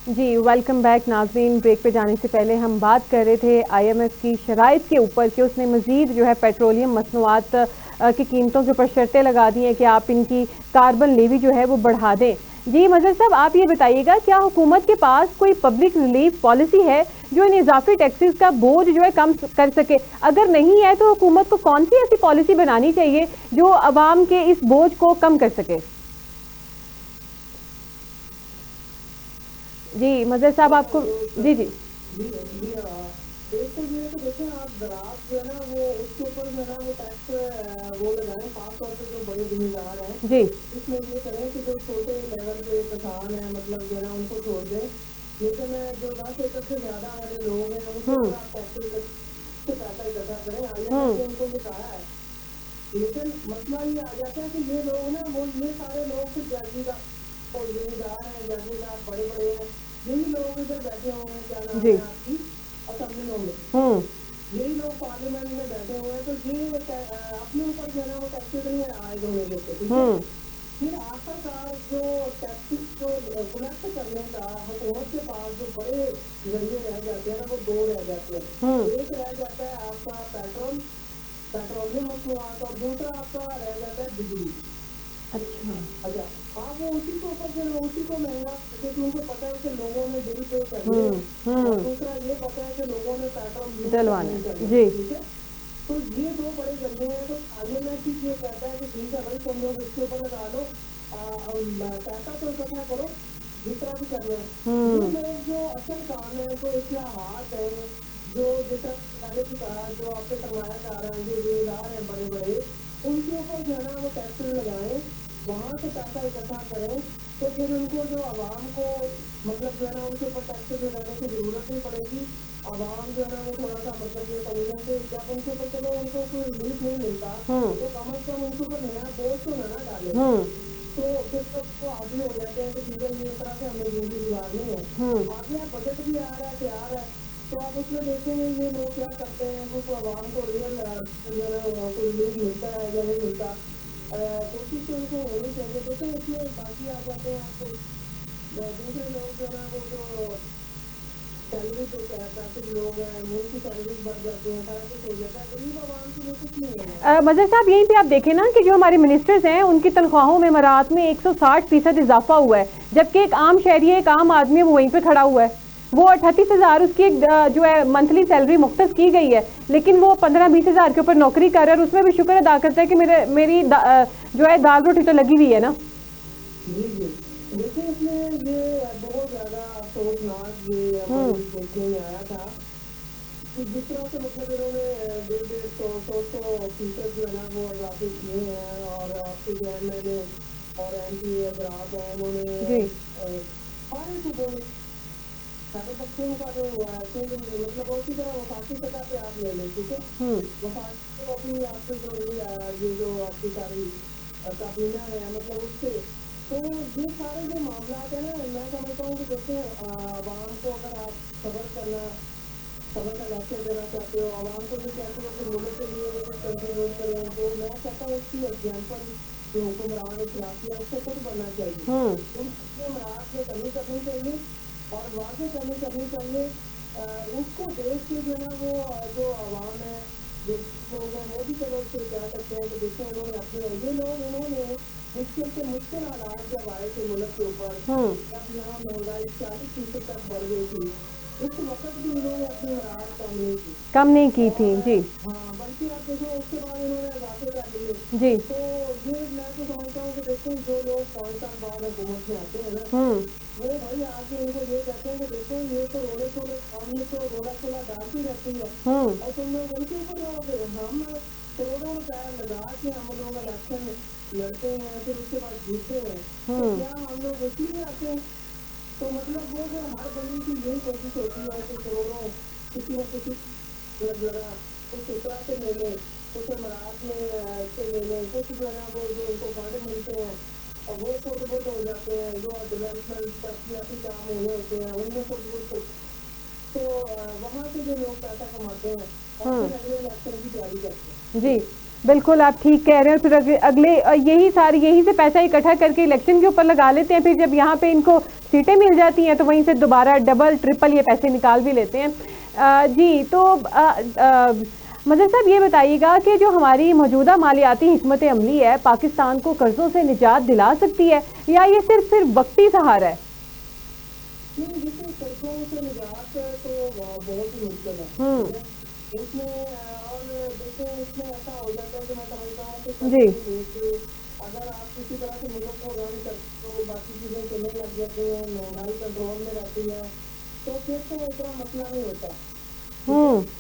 جی welcome back ناظرین. Break پہ جانے سے پہلے ہم بات کر رہے تھے آئی ایم ایف کی شرائط کے اوپر کہ اس نے مزید جو ہے پیٹرولیم مصنوعات کی قیمتوں کے اوپر شرطیں لگا دی ہیں کہ آپ ان کی کاربن لیوی جو ہے وہ بڑھا دیں. جی مظہر صاحب آپ یہ بتائیے گا کیا حکومت کے پاس کوئی پبلک ریلیف پالیسی ہے جو ان اضافی ٹیکسز کا بوجھ جو ہے کم کر سکے؟ اگر نہیں ہے تو حکومت کو کون سی ایسی پالیسی بنانی چاہیے جو عوام کے اس بوجھ کو کم کر سکے؟ جی مظہر صاحب آپ کو جی جی ایک تو یہ تو دیکھیں آپ زراعت جو ہے نا وہ اس کے اوپر جو ہے نا وہ ٹیکس وہ لگائیں خاص طور پہ جو بڑے زمیندار ہیں جی اس میں یہ کریں کہ جو چھوٹے لیول کے کسان ہیں مطلب جو ہے نا ان کو چھوڑ دیں، لیکن جو 10 ایکڑ سے زیادہ والے لوگ ہیں ان کے اوپر آپ ٹیکس سے پیسہ اکٹھا کریں. آئی ایم ایف نے ان کو یہ کہا ہے، لیکن مسئلہ یہ آ جاتا ہے کہ یہ لوگ نا وہ یہ سارے لوگ پھر جاگیردار ہیں، جاگیردار بڑے بڑے ہیں، یہی لوگ ادھر بیٹھے ہوئے ہیں کیا نام جی ہے آپ کی اسمبلیوں میں، یہی لوگ پارلیمنٹ میں بیٹھے ہوئے ہیں، تو یہ اپنے اوپر جو ہے نا وہ ٹیکسز نہیں عائد ہونے دیتے. ٹھیک ہے، پھر آخر کار جو ٹیکسز جو کلیکٹ کرنے کا حکومت کے پاس جو بڑے ذریعے رہ جاتے ہیں نا وہ دو رہ جاتے ہیں. ایک رہ جاتا ہے آپ کا پیٹرولیم مصنوعات اور دوسرا آپ کا رہ جاتا ہے بجلی. اچھا آپ وہ اسی کے اوپر جو ہے اسی کو مہنگا کیونکہ ان کو پتا ہے کہ لوگوں نے بل پے کرنی ہے اور دوسرا یہ پتا ہے کہ لوگوں نے پیٹرول یوز کرنا ہی کرنا ہے. ٹھیک ہے، تو یہ دو بڑے ذریعے ہیں. تو آئی ایم ایف یہ کہتا ہے کہ ٹھیک ہے بھائی تم لوگ اس کے اوپر لگا لو، پیسہ تو اکٹھا کرو جس طرح بھی کرنا ہے. یہ لوگ جو اصل کام ہے جو اصلاحات ہیں جو جیسا پہلے بھی کہا جو آپ کے سرمایہ کار ہیں جو زمیندار ہیں بڑے بڑے ان کے اوپر جو ہے نا وہ ٹیکس لگائیں، وہاں سے پیسہ اکٹھا کریں، تو پھر ان کو جو عوام کو مطلب جو ہے نا ان کے اوپر ٹیکس لگانے کی ضرورت نہیں پڑے گی. عوام جو ہے نا وہ تھوڑا سا مطلب یہ سمجھیں کہ جب ان کے اوپر چلو ان کو کوئی ریلیف نہیں ملتا تو کم از کم ان کے اوپر نیا بوجھ تو نہ ڈالے. تو پھر تو وہ عادی ہو جاتے ہیں کہ ٹھیک ہے یہ اس طرح سے ہم نے زندگی گزارنی ہے. آگے بجٹ بھی آ رہا ہے تیار ہے تو آپ اس میں دیکھیں گے یہ لوگ کیا کرتے ہیں ان کو عوام کو ریئل جو ہے کوئی ریلیف ملتا ہے یا نہیں ملتا. کوشش تو ان کو ہونی چاہیے. دیکھیں اس میں باقی آ جاتے ہیں آپ کو دوسرے لوگ جو ہے نا وہ جو سیلری جو پیسے لوگ ہیں ان کی سیلریز بڑھ جاتی ہیں، سارا کچھ ہو جاتا ہے، غریب عوام کے لیے کچھ نہیں ہے. مظہر صاحب یہیں پہ آپ دیکھیں نا کہ جو ہمارے منسٹرز ہیں ان کی تنخواہوں میں مراعات میں 160% اضافہ ہوا ہے، جبکہ ایک عام شہری ایک عام آدمی وہ وہیں پہ کھڑا ہوا ہے. وہ 38,000 اس کی جو ہے منتھلی سیلری مختص کی گئی ہے، لیکن وہ 15-20 ہزار کے اوپر نوکری کر رہا ہے اور اس میں بھی شکر ادا کرتا ہے کہ میری جو ہے دال روٹی تو لگی ہوئی ہے نا. جی دیکھیں اس میں یہ بہت زیادہ افسوسناک یہ ہماری دیکھنے میں آیا تھا کہ جس طرح سے مطلب انہوں نے 150-200% جو ہے نا وہ اضافے کیے ہیں اور آپ کے جو ایم ایل اے اور ایم پی حضرات ہیں انہوں نے سارے صوبوں میں خیبر پختونخوا کا جو ہوا ہے مطلب اسی طرح وفاقی سطح پہ آپ لے لیں. ٹھیک ہے، وفاقی کو بھی آپ کے جو یہ جو آپ کی ساری کابینہ ہے مطلب اس سے تو یہ سارے جو معاملات ہیں نا میں سمجھتا ہوں کہ دیکھیں عوام کو اگر آپ صبر کا لیکچر دینا چاہتے ہو، عوام کو یہ کہتے ہو کہ ملک کے لیے وہ کچھ کنٹریبیوٹ کریں، تو میں کہتا ہوں اس کی ایگزامپل جو حکمران اخلاقی ہے اس سے خود بننا چاہیے. ان کے مراحت میں کمی کرنی چاہیے اور واضح کمی کرنی چاہیے. اس کو دیکھ کے جو ہے نا وہ جو عوام ہے جو لوگ ہیں وہ بھی چلو اس سے کہہ سکتے ہیں کہ دیکھیں انہوں نے اپنے یہ لوگ انہوں نے مشکل سے مشکل حالات جب آئے تھے ملک کے اوپر، جب یہاں مہنگائی 40% تک بڑھ گئی تھی، اس وقت بھی انہوں نے اپنی مراحت کم نہیں کی تھی. جی ہاں بلکہ آپ دیکھیں اس کے بعد انہوں نے اضافے کر لیے. جی تو یہ میں تو سمجھتا ہوں کہ دیکھیں جو لوگ 5 سال بعد حکومت میں آتے ہیں نا وہ بھائی آ کے ان کو یہ کہتے ہیں کہ دیکھو یہ تو ہم نے تو رولا کھولا ڈالتی رہتی ہے اور تم لوگ ان کے اوپر رہو گے. ہم کروڑوں روپے لگا کے ہم لوگ الیکشن لڑتے ہیں پھر اس کے بعد جیتتے ہیں تو کیا ہم لوگ اسی لیے آتے ہیں؟ تو مطلب وہ جو ہر بندے کی یہی کوشش ہوتی ہے کہ کروڑوں کسی نہ کسی جگہ کچھ اترا سے لے لیں، کچھ امراض میں سے لے لیں، کچھ جو ہے نا وہ جو ان کو فنڈ ملتے ہیں اور وہ خود بت ہو جاتے ہیں، جو ڈیولپمنٹ ترقیاتی کام ہونے ہوتے ہیں ان میں خود بت تو وہاں سے جو لوگ پیسہ کماتے ہیں اور پھر اگلے الیکشن کی تیاری کرتے ہیں. جی بالکل آپ ٹھیک کہہ رہے ہیں. پھر اگلے یہی سے پیسہ اکٹھا کر کے الیکشن کے اوپر لگا لیتے ہیں, پھر جب یہاں پہ ان کو سیٹیں مل جاتی ہیں تو وہیں سے دوبارہ ڈبل ٹرپل یہ پیسے نکال بھی لیتے ہیں. جی تو مظہر صاحب یہ بتائیے گا کہ جو ہماری موجودہ مالیاتی حکمت عملی ہے پاکستان کو قرضوں سے نجات دلا سکتی ہے یا یہ صرف وقتی سہارا ہے؟ دیکھیں قرضوں سے نجات تو بہت ہی مشکل ہے اس میں, اور دیکھیں اس میں ایسا ہو جاتا ہے کہ میں سمجھتا ہوں کہ اگر آپ کسی طرح سے ملک کو رن کرتے ہو, باقی چیزیں چلنے لگ جاتی ہیں, مہنگائی کنٹرول میں رہتی ہے, تو پھر تو اتنا مسئلہ نہیں ہوتا.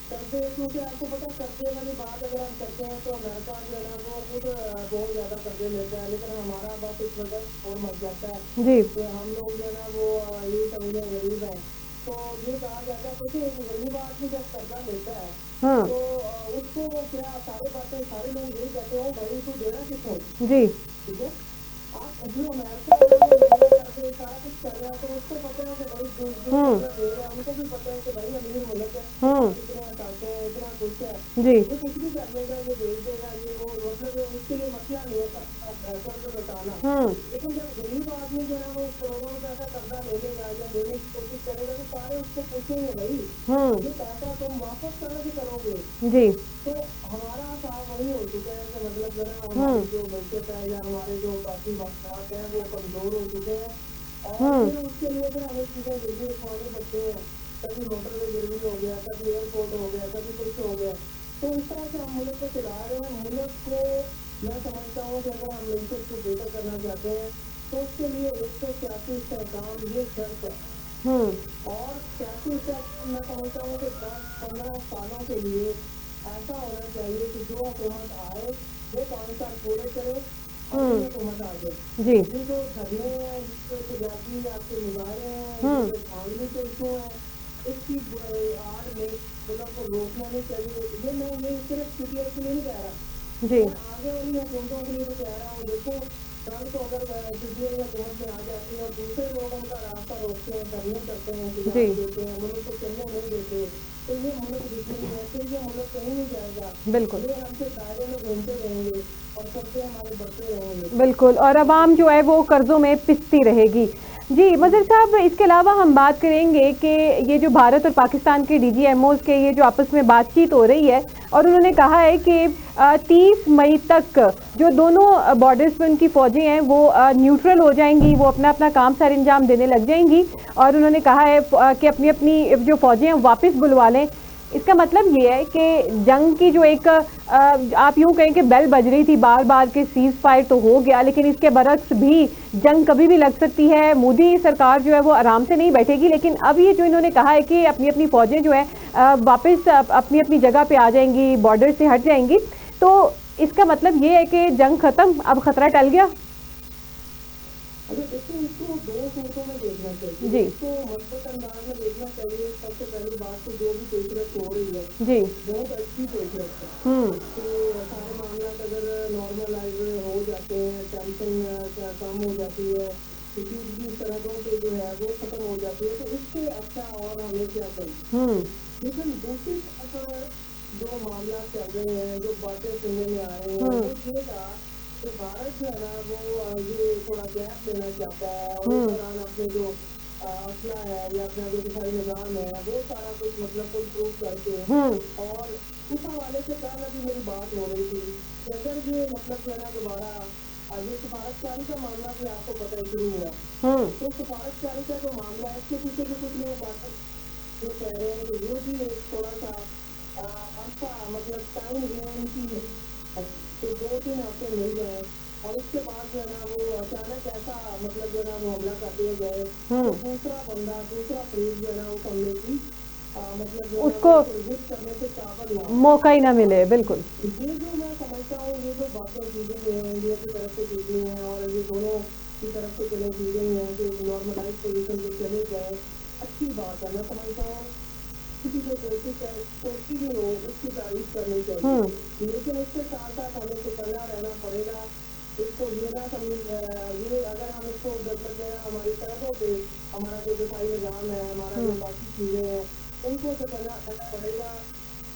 قرضے, کیونکہ آپ کو پتا قرضے والی بات اگر ہم کرتے ہیں تو امریکہ جو ہے نا وہ خود بہت زیادہ قرضے لیتا ہے, لیکن ہمارا بس اس وجہ اور مر جاتا ہے کہ ہم لوگ جو ہے نا وہ یہ سمجھے غریب ہیں. تو یہ کہا جاتا ہے کہ ایک غریب آدمی جب قرضہ لیتا ہے تو اس کو کیا سارے لوگ یہی کہتے ہیں بھائی تو دینا کتوں, ٹھیک ہے. آپ جو امریکہ ہے وہ مہنگا کر کے سارا کچھ کر رہا ہے تو اس کو پتا ہے کہ بھائی جو قرضہ دے رہا ہے ان کو بھی پتا ہے کہ بھائی امیر ملک ہے, اتنے پیسے ہیں, اتنا کچھ ہے, یہ کچھ بھی کر لے گا, یہ بھیج دے گا, یہ وہ مطلب اس کے لیے مسئلہ نہیں ہے قرض لوٹانا. لیکن جب غریب آدمی جو ہے وہ کروڑوں روپے کا قرضہ لے لے گا یا لینے کی کوشش کرے گا تو سارے اس کو پوچھیں گے بھائی یہ پیسہ تم واپس کیسے کرو گے. تو ہمارا صاحب وہی ہو چکا ہے کہ مطلب جو ہے نا ہماری جو معیشت ہے یا ہمارے جو باقی مقصد ہیں وہ کمزور ہو چکے ہیں, اور پھر اس کے لیے پھر ہمیں چیزیں جلدی رکھوانی پڑتی ہیں. کبھی موٹر وے گروی ہو گیا, کبھی ایئرپورٹ ہو گیا, کبھی کچھ ہو گیا. تو اس طرح سے ہم ملک کو چلا رہے ہیں. ملک کو میں سمجھتا ہوں کہ اگر ہم معیشت کو بہتر کرنا چاہتے ہیں تو اس کے لیے ایک تو سیاسی استحکام یہ شرط ہے, اور سیاسی استحکام میں سمجھتا ہوں کہ 10-15 سالوں کے لیے ایسا ہونا چاہیے کہ جو حکومت آئے وہ 5 سال پورے کرے اور یہ حکومت آ جائے. یہ جو دھرنے ہیں, یہ جو احتجاجی آپ کے مظاہرے ہیں, یہ جو دھاندلی کے ایشو ہیں, اس کی آڑ میں ملک کو روکنا نہیں چاہیے. یہ میں یہ صرف پی ٹی آئی کے لیے نہیں کہہ رہا, میں آگے والی حکومتوں کے لیے بھی کہہ رہا ہوں. دیکھو کل کو اگر پی ٹی آئی حکومت میں آ جاتی ہے اور دوسرے لوگ ان کا راستہ روکتے ہیں, دھرنے کرتے ہیں, احتجاج دیتے ہیں, ملک کو چلنے نہیں دیتے, تو یہ ملک دشمنی ہے, پھر یہ ملک کہیں نہیں جائے گا. یہ ہم سے دائرے میں گھومتے رہیں گے اور قرضے ہمارے بڑھتے رہیں گے. بالکل, اور عوام جو ہے وہ قرضوں میں پستی رہے گی. جی مظہر صاحب, اس کے علاوہ ہم بات کریں گے کہ یہ جو بھارت اور پاکستان کے ڈی جی ایم اوز کے یہ جو آپس میں بات چیت ہو رہی ہے, اور انہوں نے کہا ہے کہ 30 مئی تک جو دونوں بارڈرز پہ ان کی فوجیں ہیں وہ نیوٹرل ہو جائیں گی, وہ اپنا اپنا کام سر انجام دینے لگ جائیں گی, اور انہوں نے کہا ہے کہ اپنی اپنی جو فوجیں ہیں واپس بلوا لیں. اس کا مطلب یہ ہے کہ جنگ کی جو ایک آپ یوں کہیں کہ بیل بج رہی تھی بار بار کہ سیز فائر تو ہو گیا, لیکن اس کے برعکس بھی جنگ کبھی بھی لگ سکتی ہے. مودی سرکار جو ہے وہ آرام سے نہیں بیٹھے گی, لیکن اب یہ جو انہوں نے کہا ہے کہ اپنی اپنی فوجیں جو ہے واپس اپنی اپنی جگہ پہ آ جائیں گی, بارڈر سے ہٹ جائیں گی, تو اس کا مطلب یہ ہے کہ جنگ ختم, اب خطرہ ٹل گیا. اگر دیکھیں اس کو دو صورتوں میں دیکھنا چاہیے. اس کو مثبت انداز میں دیکھنا چاہیے. سب سے پہلی بات تو جو بھی پیش رفت ہو رہی ہے بہت اچھی پیش رفت ہے کہ سارے معاملات اگر نارملائز ہو جاتے ہیں, ٹینشن کم ہو جاتی ہے, کسی سرحدوں پہ جو ہے وہ ختم ہو جاتی ہے, تو اس سے اچھا اور ہمیں کیا چاہیے. لیکن دوسری طرف جو معاملات چل رہے ہیں, جو باتیں سننے میں آ رہی ہیں, وہ یہ تھا کہ بھارت جو ہے نا وہ یہ تھوڑا گیپ لینا چاہتا ہے, اور اس دوران اپنے جو اسلحہ ہے یا اپنا جو دفاعی نظام ہے وہ سارا کچھ مطلب کچھ پروف کر کے, اور اس حوالے سے کل ابھی میری بات ہو رہی تھی کہ اگر یہ مطلب جو ہے نا دوبارہ یہ سفارتکاری کا معاملہ بھی آپ کو پتہ ہے شروع ہوا, تو سفارتکاری کا جو معاملہ ہے اس کے پیچھے بھی کچھ لوگ باتیں جو کہہ رہے ہیں کہ یہ بھی ایک تھوڑا سا عرصہ مطلب ٹائم رین کی کہ 2-3 ہفتے مل جائے, اور اس کے بعد جو ہے نا وہ اچانک ایسا مطلب جو ہے نا وہ حملہ کر دیا جائے تو دوسرا بندہ, دوسرا فریق جو ہے نا اس حملے کی مطلب جو ہے نا وہ پروجیکٹ کرنے سے قابل نہ موقع ہی نہ ملے. بالکل, یہ جو میں سمجھتا ہوں یہ جو باتیں کی گئی ہیں انڈیا کی طرف سے کی گئی ہیں, اور یہ دونوں کی طرف سے چلے کی گئی ہیں کہ نارملائز پوزیشن پہ چلے جائے, اچھی بات ہے. میں سمجھتا ہوں کسی جو کوشش بھی ہو اس کی تعریف کرنی چاہیے, لیکن اس کے ساتھ ساتھ ہمیں چکنا رہنا پڑے گا. اس کو یہ نہ یہ اگر ہم اس کو جب تک ہماری سرحدوں پہ ہمارا جو دفاعی نظام ہے, ہمارا جو باقی چیزیں ہیں, ان کو چکنا رہنا پڑے گا.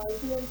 IPL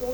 2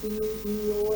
CEO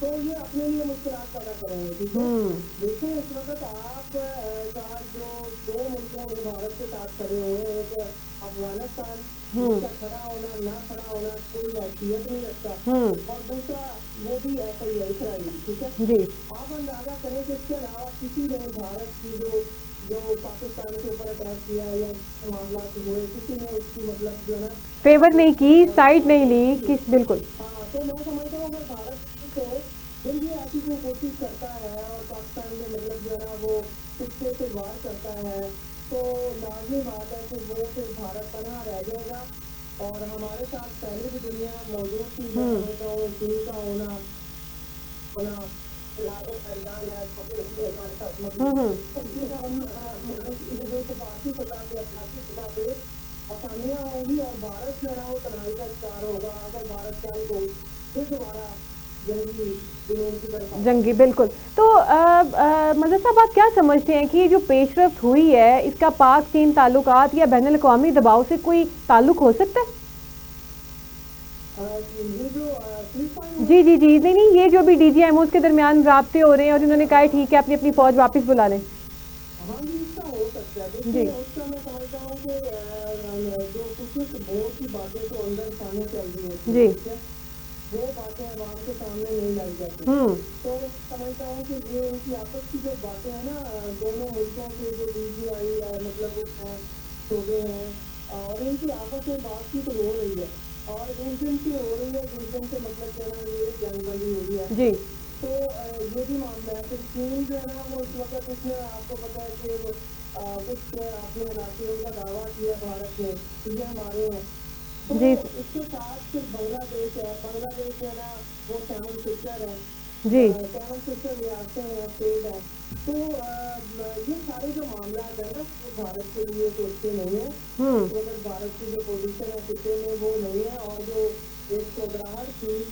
تو یہ اپنے لیے مشکلات پیدا کریں گے. ٹھیک ہے, دیکھیں اس وقت آپ جو دو ملکوں میں بھارت کے ساتھ کھڑے ہوئے ہیں, ایک افغانستان جس کا کھڑا ہونا نہ کھڑا ہونا کوئی حیثیت نہیں رکھتا, اور دوسرا وہ بھی ایسا ہی ہے اسرائیل. ٹھیک ہے, جی آپ اندازہ کریں کہ اس کے علاوہ کسی نے بھارت کی جو پاکستان کے اوپر اٹیک کیا یا معاملات ہوئے, کسی نے اس کی مطلب جو ہے نا فیور نہیں کی, سائڈ نہیں لی, بالکل. ہاں, تو میں سمجھتا ہوں اگر بھارت کو پھر بھی ایسی کوئی کوشش کرتا ہے اور پاکستان میں مطلب جو ہے نا وہ خطے سے وار کرتا ہے, تو لازمی بات ہے کہ وہ پھر بھارت تنہا رہ جائے گا. اور ہمارے ساتھ پہلے بھی دنیا موجود تھی, میں سمجھتا ہوں چین کا ہونا علاقوں کا اعلان ہے, ہمارے ساتھ باقی سطح پہ اخلاقی سطح پہ آسانیاں ہوں گی, اور بھارت جو ہے نا وہ تنہائی کا شکار ہوگا اگر بھارت چاہے تو پھر دوبارہ جنگی جنون کی طرف. جنگی, بالکل. تو مظہر صاحب آپ کیا سمجھتے ہیں کہ یہ جو پیش رفت ہوئی ہے اس کا پاک چین تعلقات یا بین الاقوامی دباؤ سے کوئی تعلق ہو سکتا ہے؟ یہ جو جی جی جی, نہیں یہ جو بھی ڈی جی ایم اوز کے درمیان رابطے ہو رہے ہیں اور انہوں نے کہا ٹھیک ہے اپنی اپنی فوج واپس بلا لیں. ہاں جی, اس کا ہو سکتا ہے. جی دیکھیے اس کا میں سمجھتا ہوں کہ جو کچھ بہت سی باتیں تو اندر سامنے چل رہی ہوتی ہیں, جی ٹھیک ہے, وہ باتیں عوام کے سامنے نہیں لائی جاتی. تو سمجھتا ہوں کہ یہ ان کی آپس کی جو باتیں ہیں نا, دونوں ملکوں کے جو ڈی جی آئی مطلب شعبے ہیں, اور ان کی آپس میں بات چیت ہو رہی ہے, اور ایک دن سے ہو رہی ہے, جس دن سے مطلب جو ہے نا یہ جنگ بندی ہوئی ہے. جی تو یہ بھی معاملہ ہے. پھر چین جو ہے نا وہ اس وقت اس نے آپ کو پتا ہے کہ کچھ اپنے علاقے کا دعویٰ کیا بھارت نے, یہ ہمارے ہیں. تو جی اس کے ساتھ پھر بنگلہ دیش ہے, بنگلہ دیش جو ہے نا وہ 7 سسٹر ہے, جی 7 سسٹر ریاستیں ہیں, اسٹیٹ ہے. تو یہ سارے جو معاملات ہیں نا وہ بھارت کے لیے تو اچھے نہیں ہیں. اس وقت بھارت کی جو پوزیشن ہے خطے میں وہ نہیں ہے, اور جو ایک چودراہٹ تھی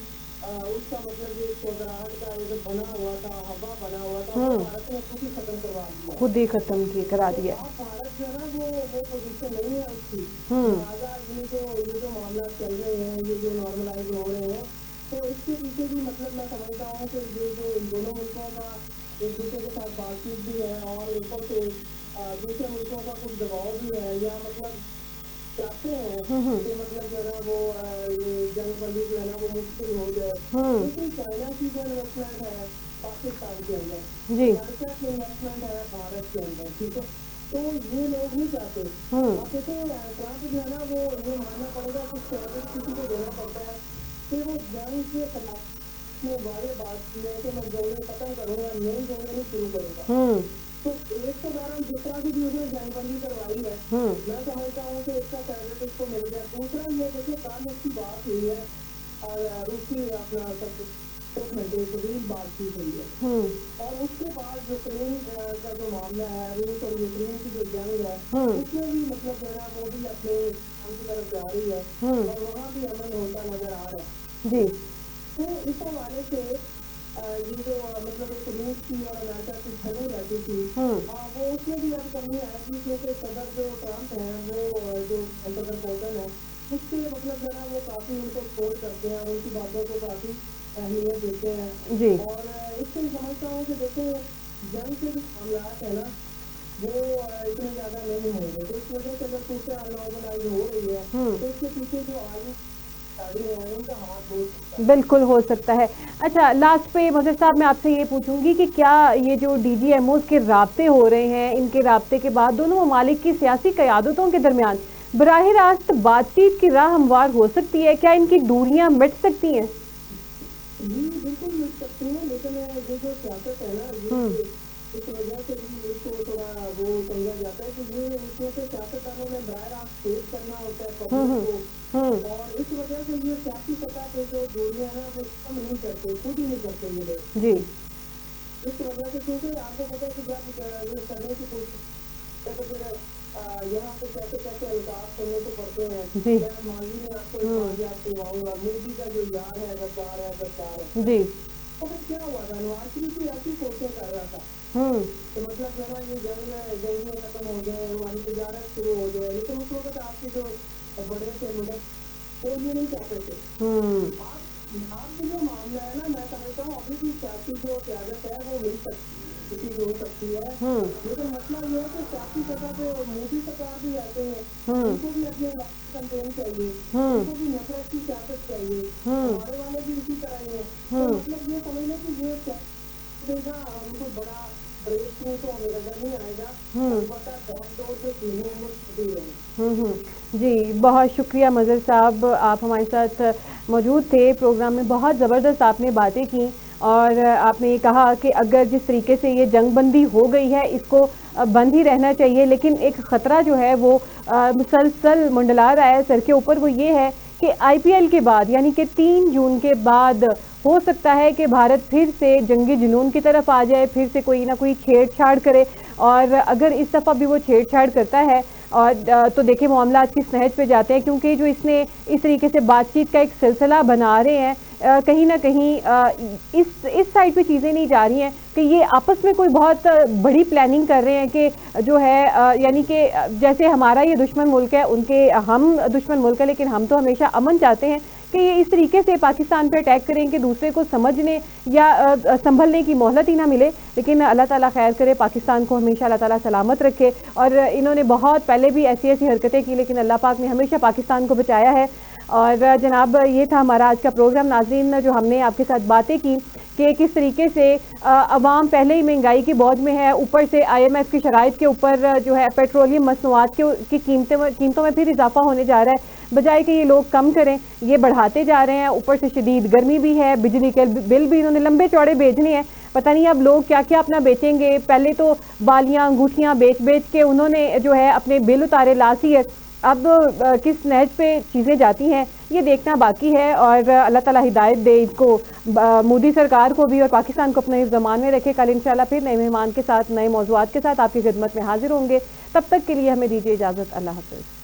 اس کا مطلب ایک چودراہٹ کا ایک بنا ہوا تھا, ہوا بنا ہوا تھا, وہ بھارت نے خود ہی ختم کروا دیا. خود ہی ختم کرا تو دیا. اب بھارت جو ہے نا وہ پوزیشن نہیں ہے اس کی. لہٰذا یہ جو معاملات چل رہے ہیں, یہ جو نارملائز ہو رہے ہیں, تو اس کے پیچھے بھی مطلب میں سمجھتا ہوں کہ یہ جو ان دونوں ملکوں کا ایک دوسرے کے ساتھ بات چیت بھی ہے, اور اوپر سے دوسرے ملکوں کا کچھ دباؤ بھی ہے, یا مطلب چاہتے ہیں کہ مطلب جو ہے نا وہ جنگ بندی جو ہے نا وہ مشکل ہو جائے. لیکن چائنا کی جو انویسٹمنٹ ہے پاکستان کے اندر, جی امریکہ کی انویسٹمنٹ ہے بھارت کے اندر, ٹھیک ہے, تو یہ لوگ نہیں چاہتے. آپ دیکھیں ٹرمپ جو ہے نا وہ یہ ماننا پڑے گا کہ کریڈٹ کسی کو دینا پڑتا ہے کہ وہ جنگ کے خلاف نے واضح بات کی ہے کہ میں جنگیں ختم کروں گا, نئی جنگیں نہیں شروع کروں گا. تو ایک تو بہرحال جس طرح کی بھی اس نے جنگ بندی کروائی ہے, میں سمجھتا ہوں کہ اس کا کریڈٹ اس کو مل گیا. دوسرا یہ دیکھیں کل اس کی بات ہوئی ہے, روسی اپنا طویل بات چیت ہوئی ہے, اور اس کے بعد یوکرین کا جو معاملہ ہے, روس اور یوکرین کی جو جنگ ہے, اس میں بھی مطلب جو ہے نا وہ بھی اپنے کام کی طرف جا رہی ہے, اور وہاں بھی امن ہوتا نظر آ رہا ہے. جی تو اس حوالے سے یہ جو مطلب ایک روس کی اور امریکہ کی جھڑیں رہتی تھی, وہ اس میں بھی اب کمی آئے گی, کیونکہ صدر جو ٹرمپ ہیں وہ جو صدر پوٹن ہے اس کے مطلب جو ہے نا وہ کافی ان کو سپورٹ کرتے ہیں, اور ان کی باتوں کو کافی اہمیت دیتے ہیں. جی اور اس سے سمجھتا ہوں کہ دیکھیں جنگ کے جو معاملات ہیں نا وہ اتنے زیادہ نہیں ہوں گے. تو اس وجہ سے اگر کچھ نارملائز ہو رہی ہے تو اس کے پیچھے جو آگے گاڑی ہیں ان کا ہاتھ ہو سکتا ہے. بالکل ہو سکتا ہے. اچھا لاسٹ پہ مظہر صاحب میں آپ سے یہ پوچھوں گی کہ کیا یہ جو ڈی جی ایم اوز کے رابطے ہو رہے ہیں, ان کے رابطے کے بعد دونوں ممالک کی سیاسی قیادتوں کے درمیان براہ راست بات چیت کی راہ ہموار ہو سکتی ہے؟ کیا ان کی دوریاں مٹ سکتی ہیں؟ جی بالکل مل سکتی ہیں, لیکن یہ جو سیاست ہے نا یہ اس وجہ سے بھی اس کو تھوڑا وہ سمجھا جاتا ہے کہ یہ اس میں سے سیاستدانوں نے براہ راست فیس کرنا ہوتا ہے پبلک کو, اور اس وجہ سے یہ سیاسی سطح پہ جو دوریاں ہیں وہ کم نہیں کرتے, خود ہی نہیں کرتے یہ لوگ. جی اس وجہ سے کیونکہ آپ کو پتا ہے کہ جب یہ کرنے کی کوشش تو پھر یہاں پہ کیسے کیسے القاف سننے کو پڑتے ہیں. جی میں ماضی میں آپ کو ایک واقعات کرواؤں گا, مودی کا جو یار ہے غدار ہے غدار ہے. جی تو پھر کیا ہوا تھا, نواز شریف بھی ایسی کوششیں کر رہا تھا کہ مطلب جو ہے نا یہ جنگیں ختم ہو جائے, ہماری تجارت شروع ہو جائے, لیکن اس وقت آپ کے جو بڑے تھے ملک وہ یہ نہیں چاہتے تھے. آپ جو معاملہ ہے نا میں سمجھتا ہوں ابھی بھی سیاسی جو قیادت ہے وہ مل سکتی ہو سکتی ہے، لیکن مسئلہ یہ ہے کہ سیاسی سطح پہ مودی سرکار بھی رہتے ہیں، ان کو بھی اپنے کنٹرول چاہیے، ان کو بھی نفرت کی سیاست چاہیے، ہمارے والے بھی اسی طرح ہی ہیں، تو مطلب یہ سمجھ لیں کہ یہ ہم کو بڑا بریک تھرو تو ہمیں نظر نہیں آئے گا، البتہ دور دور سے چیزیں ہیں وہ چھوٹی رہیں۔ جی بہت شکریہ مظہر صاحب، آپ ہمارے ساتھ موجود تھے پروگرام میں، بہت زبردست آپ نے باتیں کی اور آپ نے یہ کہا کہ اگر جس طریقے سے یہ جنگ بندی ہو گئی ہے اس کو بند ہی رہنا چاہیے، لیکن ایک خطرہ جو ہے وہ مسلسل منڈلا رہا ہے سر کے اوپر، وہ یہ ہے کہ آئی پی ایل کے بعد یعنی کہ 3 جون کے بعد ہو سکتا ہے کہ بھارت پھر سے جنگی جنون کی طرف آ جائے، پھر سے کوئی نہ کوئی چھیڑ چھاڑ کرے، اور اگر اس دفعہ بھی وہ چھیڑ چھاڑ کرتا ہے اور تو دیکھیں معاملات کس نہج پہ جاتے ہیں، کیونکہ جو اس نے اس طریقے سے بات چیت کا ایک سلسلہ بنا رہے ہیں، کہیں نہ کہیں اس سائڈ پہ چیزیں نہیں جا رہی ہیں کہ یہ آپس میں کوئی بہت بڑی پلاننگ کر رہے ہیں کہ جو ہے یعنی کہ جیسے ہمارا یہ دشمن ملک ہے، ان کے ہم دشمن ملک ہے، لیکن ہم تو ہمیشہ امن چاہتے ہیں، کہ یہ اس طریقے سے پاکستان پہ اٹیک کریں کہ دوسرے کو سمجھنے یا سنبھلنے کی مہلت ہی نہ ملے، لیکن اللہ تعالیٰ خیر کرے، پاکستان کو ہمیشہ اللہ تعالیٰ سلامت رکھے، اور انہوں نے بہت پہلے بھی ایسی حرکتیں کی لیکن اللہ پاک نے ہمیشہ پاکستان کو بچایا ہے۔ اور جناب یہ تھا ہمارا آج کا پروگرام، ناظرین جو ہم نے آپ کے ساتھ باتیں کی کہ کس طریقے سے عوام پہلے ہی مہنگائی کی بوجھ میں ہے، اوپر سے آئی ایم ایف کی شرائط کے اوپر جو ہے پیٹرولیم مصنوعات کی قیمتوں میں پھر اضافہ ہونے جا رہا ہے، بجائے کہ یہ لوگ کم کریں یہ بڑھاتے جا رہے ہیں، اوپر سے شدید گرمی بھی ہے، بجلی کے بل بھی انہوں نے لمبے چوڑے بھیجنے ہیں، پتہ نہیں اب لوگ کیا کیا اپنا بیچیں گے، پہلے تو بالیاں انگوٹھیاں بیچ کے انہوں نے جو ہے اپنے بل اتارے لاسی ہے، اب کس نہج پہ چیزیں جاتی ہیں یہ دیکھنا باقی ہے، اور اللہ تعالیٰ ہدایت دے اس کو، مودی سرکار کو بھی اور پاکستان کو اپنے زمان میں رکھے۔ کل انشاءاللہ پھر نئے مہمان کے ساتھ نئے موضوعات کے ساتھ آپ کی خدمت میں حاضر ہوں گے، تب تک کے لیے ہمیں دیجیے اجازت، اللہ حافظ۔